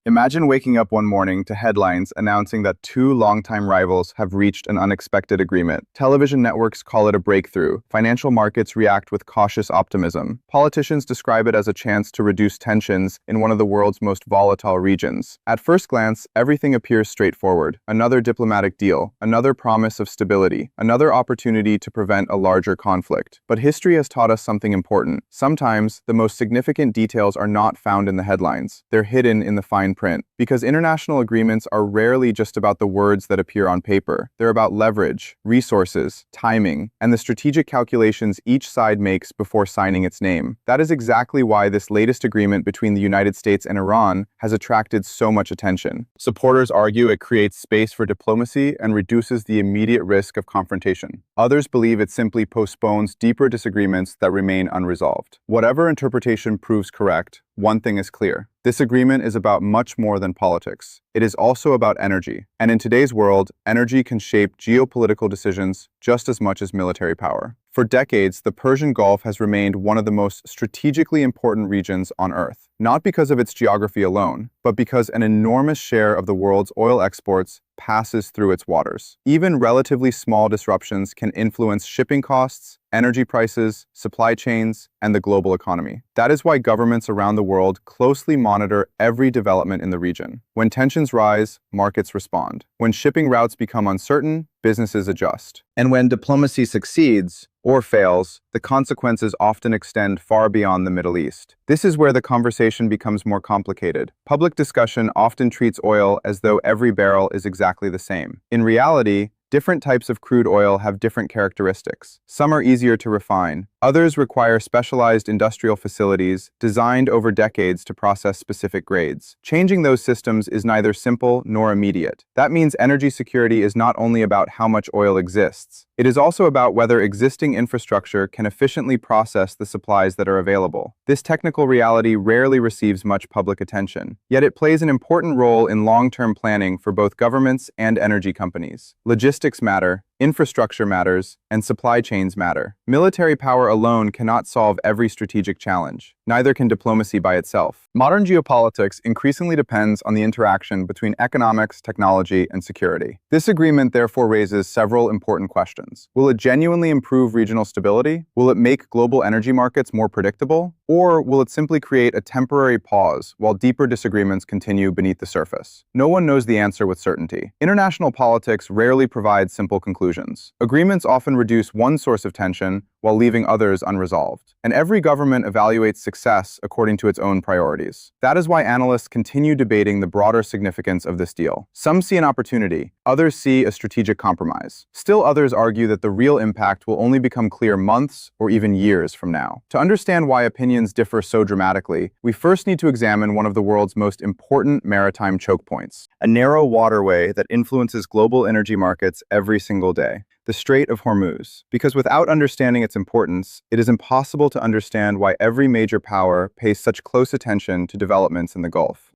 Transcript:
Imagine waking up one morning to headlines announcing that two longtime rivals have reached an unexpected agreement. Television networks call it a breakthrough. Financial markets react with cautious optimism. Politicians describe it as a chance to reduce tensions in one of the world's most volatile regions. At first glance, everything appears straightforward. Another diplomatic deal, another promise of stability, another opportunity to prevent a larger conflict. But history has taught us something important. Sometimes, the most significant details are not found in the headlines. They're hidden in the fine print, because international agreements are rarely just about the words that appear on paper. They're about leverage, resources, timing, and the strategic calculations each side makes before signing its name. That is exactly why this latest agreement between the United States and Iran has attracted so much attention. Supporters argue it creates space for diplomacy and reduces the immediate risk of confrontation. Others believe it simply postpones deeper disagreements that remain unresolved. Whatever interpretation proves correct, one thing is clear. This agreement is about much more than politics. It is also about energy. And in today's world, energy can shape geopolitical decisions just as much as military power. For decades, the Persian Gulf has remained one of the most strategically important regions on Earth, not because of its geography alone, but because an enormous share of the world's oil exports passes through its waters. Even relatively small disruptions can influence shipping costs, energy prices, supply chains, and the global economy. That is why governments around the world closely monitor every development in the region. When tensions rise, markets respond. When shipping routes become uncertain, businesses adjust. And when diplomacy succeeds, or fails, the consequences often extend far beyond the Middle East. This is where the conversation becomes more complicated. Public discussion often treats oil as though every barrel is exactly the same. In reality, different types of crude oil have different characteristics. Some are easier to refine. Others require specialized industrial facilities designed over decades to process specific grades. Changing those systems is neither simple nor immediate. That means energy security is not only about how much oil exists. It is also about whether existing infrastructure can efficiently process the supplies that are available. This technical reality rarely receives much public attention, yet it plays an important role in long-term planning for both governments and energy companies. Logistics matter, infrastructure matters, and supply chains matter. Military power alone cannot solve every strategic challenge. Neither can diplomacy by itself. Modern geopolitics increasingly depends on the interaction between economics, technology, and security. This agreement therefore raises several important questions. Will it genuinely improve regional stability? Will it make global energy markets more predictable? Or will it simply create a temporary pause while deeper disagreements continue beneath the surface? No one knows the answer with certainty. International politics rarely provides simple conclusions. Agreements often reduce one source of tension while leaving others unresolved. And every government evaluates success according to its own priorities. That is why analysts continue debating the broader significance of this deal. Some see an opportunity, others see a strategic compromise. Still others argue that the real impact will only become clear months or even years from now. To understand why opinions differ so dramatically, we first need to examine one of the world's most important maritime choke points, a narrow waterway that influences global energy markets every single day. The Strait of Hormuz. Because without understanding its importance, it is impossible to understand why every major power pays such close attention to developments in the Gulf.